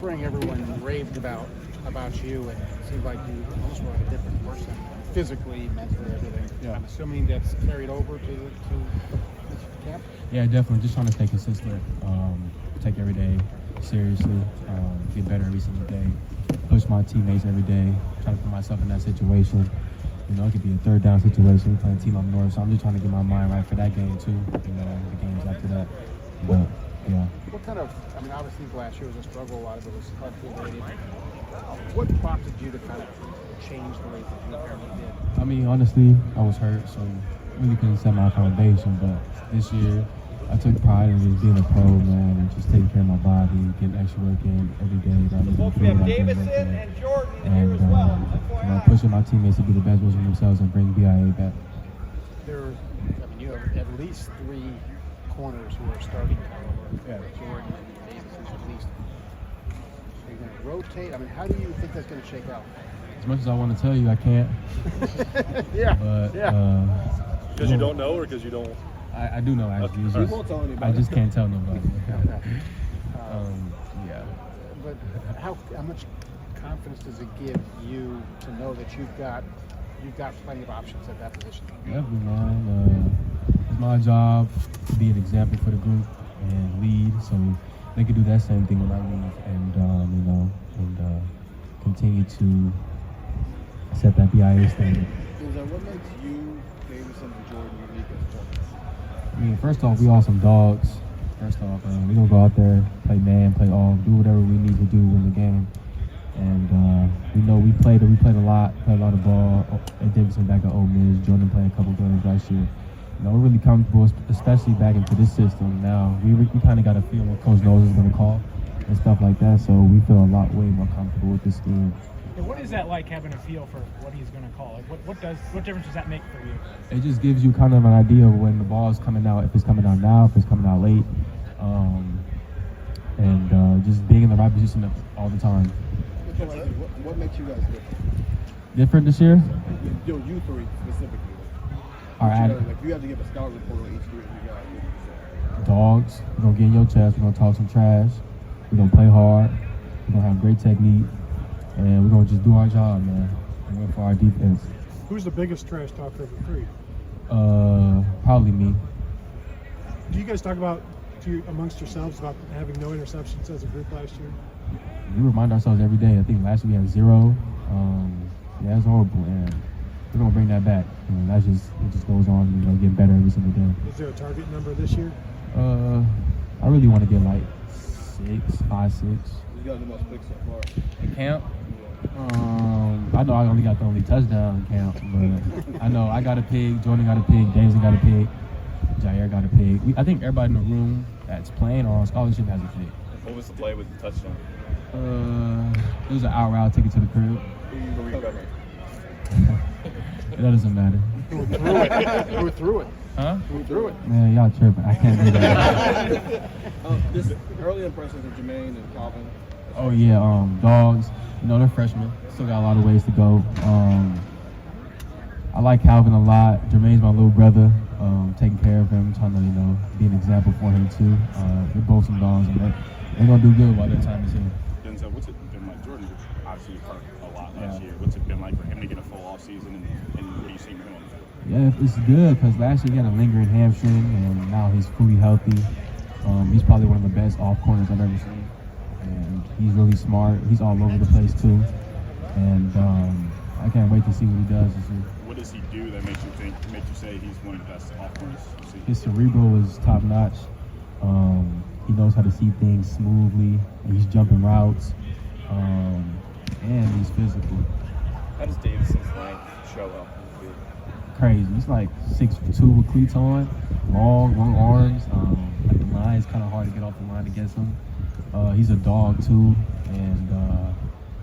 Spring, everyone raved about you, and it seemed like you almost were like a different person, physically, mentally, everything. Yeah. I'm assuming that's carried over to this camp. Yeah, definitely. Just trying to stay consistent. Take every day seriously. Get better every single day. Push my teammates every day. Try to put myself in that situation. You know, it could be a third down situation. Playing team up north, so I'm just trying to get my mind right for that game too. You know, the games after that. But yeah. What kind of? I mean, obviously last year was a struggle. A lot of it was health related. What prompted you to kind of change the way that you apparently did? I mean, honestly, I was hurt, so really couldn't set my foundation. But this year, I took pride in just being a pro, man, and just taking care of my body, getting extra work in every day. We have Davison and Jordan here as well. You know, pushing my teammates to be the best version of themselves and bring BIA back. You have at least 3 corners who are starting caliber. Yeah. Jordan and Davis at least. So you're going to rotate. I mean, how do you think that's going to shake out? As much as I want to tell you, I can't. Yeah. But because you don't know, or because you don't? I do know actually. Okay. Just, You won't tell anybody. I just can't tell nobody. Yeah. But how much confidence does it give you to know that you've got plenty of options at that position? Definitely, man. It's my job to be an example for the group and lead, so they can do that same thing when I leave, and continue to set that BIA standard. What makes you, Davison, and Jordan unique as corners? I mean, first off, we all some dogs. First off, we're gonna go out there, play man, play off, do whatever we need to do in the game. And we know we played a lot of ball. Davidson back at Ole Miss, Jordan played a couple games last year. You know, we're really comfortable, especially back into this system now. We kind of got a feel what Coach knows is going to call and stuff like that, so we feel a lot way more comfortable with this scheme. And what is that like, having a feel for what he's going to call? Like, what difference does that make for you? It just gives you kind of an idea of when the ball is coming out, if it's coming out now, if it's coming out late, and just being in the right position all the time. What makes you guys different? Different this year? You 3 specifically. You have to give a scout report on each 3 of you guys. Dogs. We're going to get in your chest. We're going to talk some trash. We're going to play hard. We're going to have great technique. And we're going to just do our job, man. And win for our defense. Who's the biggest trash talker of the 3? Probably me. Do you guys talk about amongst yourselves about having no interceptions as a group last year? We remind ourselves every day. I think last year we had 0. Yeah, it's horrible, and we're gonna bring that back. It just goes on, getting better every single day. Is there a target number this year? I really want to get like 5, 6. You got the most picks so far. In camp? I know I only got the only touchdown in camp, but I know I got a pig, Jordan got a pig, Denzel got a pig, Jair got a pig. I think everybody in the room that's playing or on scholarship has a pig. What was the play with the touchdown? It was an out route, take it to the crib. Who were you covering? That doesn't matter. Who threw it? Huh? Who threw it? Man, y'all tripping. I can't do that. This early impressions of Jermaine and Calvin. Oh yeah, dogs. They're freshmen. Still got a lot of ways to go. I like Calvin a lot. Jermaine's my little brother. Taking care of him, trying to be an example for him too. They're both some dogs, and they're gonna do good while their time is here. Denzel, what's it been like? Jordan obviously hurt a lot last year. What's it been like for him to get a full off season, and what do you see him on the field? Yeah, it's good because last year he had a lingering hamstring, and now he's fully healthy. He's probably one of the best off corners I've ever seen, and he's really smart. He's all over the place too, and I can't wait to see what he does this year. What does he do that makes you say he's one of the best off corners you've seen? His cerebral is top notch. He knows how to see things smoothly, and he's jumping routes, and he's physical. How does Davison's length show up in the field? Crazy. He's like 6'2" with cleats on, long arms. At the line, it's kind of hard to get off the line against him. He's a dog too, and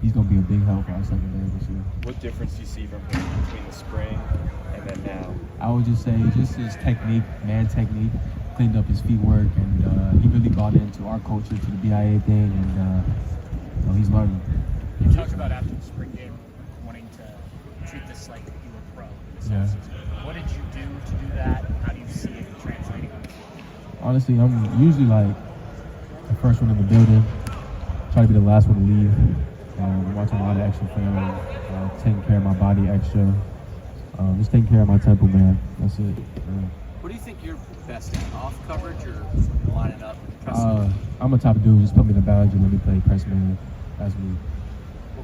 he's gonna be a big help for our secondary this year. What difference do you see from him between the spring and then now? I would just say just his technique, man technique, cleaned up his feet work, and he really bought into our culture, to the BIA thing, and he's learning. You talked about after the spring game wanting to treat this like you were pro this offseason. What did you do to do that? How do you see it translating on the field? Honestly, I'm usually like the first one in the building, try to be the last one to leave. I'm watching a lot of extra film, taking care of my body extra, just taking care of my temple, man. That's it. What do you think you're best at, off coverage or lining up and press? I'm a type of dude, just put me in the boundary, let me play press man. That's me.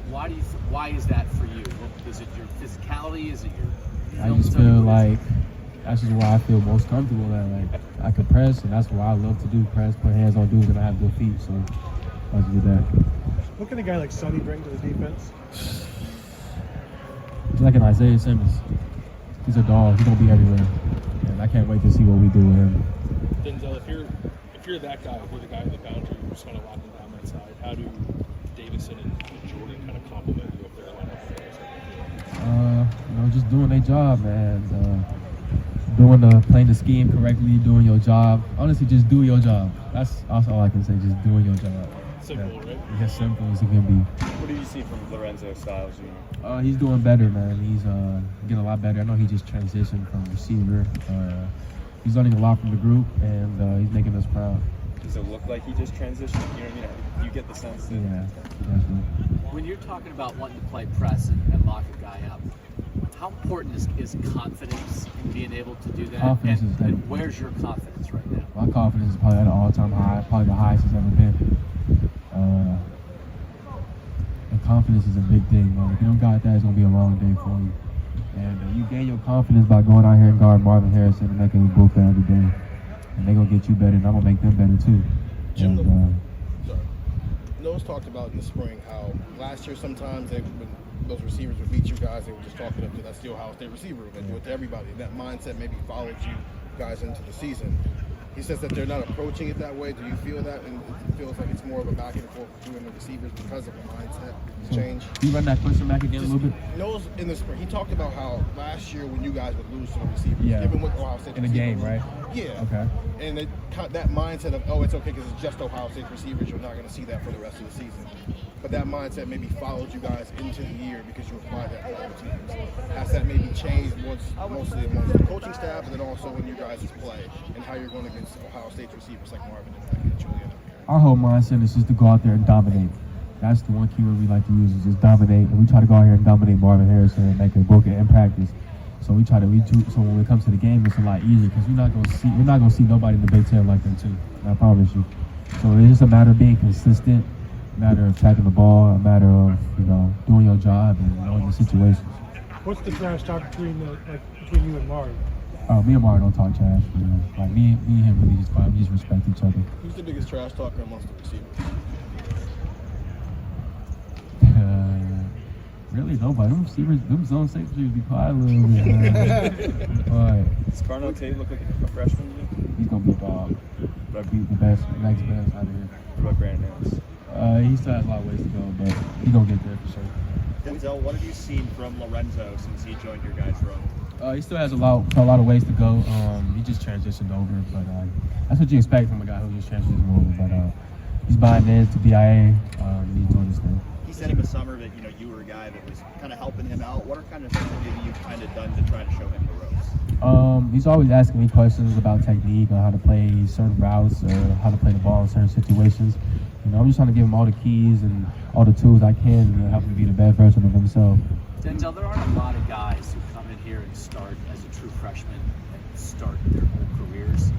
Why is that for you? Is it your physicality? Is it your? I just feel like that's just why I feel most comfortable at. Like I can press, and that's what I love to do. Press, put hands on dudes, and I have good feet, so I just do that. What can a guy like Sonny bring to the defense? He's like an Isaiah Simmons. He's a dog. He's gonna be everywhere, and I can't wait to see what we do with him. Denzel, if you're that guy, if you're the guy in the boundary who's kind of locking down that side, how do Davison and Jordan kind of complement you if they're lined up? Just doing their job, man. Playing the scheme correctly, doing your job. Honestly, just do your job. That's all I can say. Just doing your job. Simple, right? As simple as it can be. What do you see from Lorenzo Styles Jr.? He's doing better, man. He's getting a lot better. I know he just transitioned from receiver. He's learning a lot from the group, and he's making us proud. Does it look like he just transitioned? You know what I mean? You get the sense that. Yeah, definitely. When you're talking about wanting to play press and lock a guy up, how important is confidence in being able to do that? Confidence is and where's your confidence right now? My confidence is probably at an all-time high, probably the highest it's ever been. And confidence is a big thing, man. If you don't got that, it's gonna be a long day for you. And you gain your confidence by going out here and guarding Marvin Harrison and making him book every day. And they're gonna get you better, and I'm gonna make them better too. Jim, And, Noah's talked about in the spring how last year sometimes when those receivers would beat you guys, they were just talking up to that Steel Ohio State receiver. They do it to everybody. And that mindset maybe followed you guys into the season. He says that they're not approaching it that way. Do you feel that? And it feels like it's more of a back and forth with you and the receivers because of the mindset change. Can you run that question back again a little bit? Noah's in the spring, he talked about how last year when you guys would lose to the receivers, Yeah. given what Ohio State In the receiver game, was, right? Yeah. Okay. And that mindset of, oh, it's okay because it's just Ohio State receivers, you're not going to see that for the rest of the season. But that mindset maybe followed you guys into the year because you applied that to other teams. Has that maybe changed mostly amongst the coaching staff and then also in your guys' play and how you're going against Ohio State's receivers like Marvin and Julian? Our whole mindset is just to go out there and dominate. That's the one keyword we like to use, is just dominate. And we try to go out here and dominate Marvin Harrison and make it book it in practice. So we try to so when it comes to the game, it's a lot easier because we're not gonna see nobody in the Big Ten like them too. I promise you. So it's just a matter of being consistent, a matter of tracking the ball, a matter of doing your job and knowing the situations. What's the trash talk between you and Marv? Me and Mario don't talk trash. Like me and him really just vibe. We just respect each other. Who's the biggest trash talker amongst the receivers? Really nobody. Them zone safeties be quiet a little bit. But Does Carnell Tate look like a freshman to you? he's gonna be a dog. He's the best, next best out of here. What about Brandon Harris? He still has a lot of ways to go, but he's gonna get there for sure. Denzel, what have you seen from Lorenzo since he joined your guys' room? He still has a lot of ways to go. He just transitioned over, but that's what you expect from a guy who just transitioned over. But he's buying into BIA. He's doing his thing. He said in the summer that you were a guy that was kind of helping him out. What are kind of things maybe you've kind of done to try to show him the ropes? He's always asking me questions about technique on how to play certain routes or how to play the ball in certain situations. I'm just trying to give him all the keys and all the tools I can to help him be the best version of himself. Denzel, there aren't a lot of guys who come in here and start as a true freshman and start their whole careers.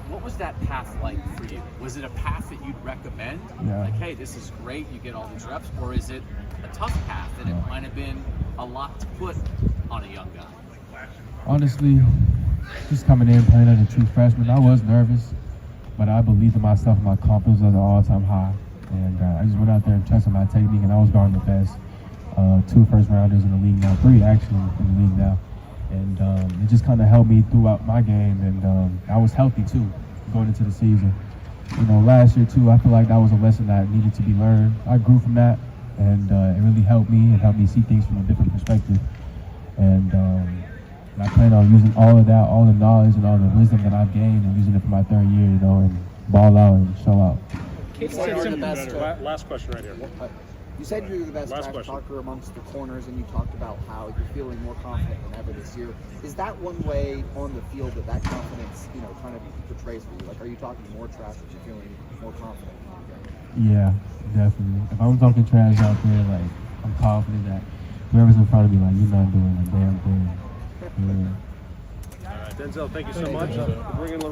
What was that path like for you? Was it a path that you'd recommend? Yeah. Like, hey, this is great, you get all these reps, or is it a tough path and it might have been a lot to put on a young guy? Honestly, just coming in playing as a true freshman, I was nervous, but I believed in myself and my confidence was at an all-time high. And I just went out there and trusted my technique, and I was guarding the best. 2 first-rounders in the league now, 3 actually in the league now. And it just kind of helped me throughout my game, and I was healthy too going into the season. Last year too, I feel like that was a lesson that needed to be learned. I grew from that, and it really helped me and helped me see things from a different perspective. And I plan on using all of that, all the knowledge and all the wisdom that I've gained, and using it for my 3rd year, and ball out and show out. Last question right here. You said you're the best Last trash question. talker amongst the corners, and you talked about how you're feeling more confident than ever this year. Is that one way on the field that confidence, kind of portrays for you? Like, are you talking more trash, but you're feeling more confident? Yeah, definitely. If I'm talking trash out there, like, I'm confident that whoever's in front of me, like, you're not doing a damn thing. Yeah. Denzel, thank you so much for bringing Lorenzo.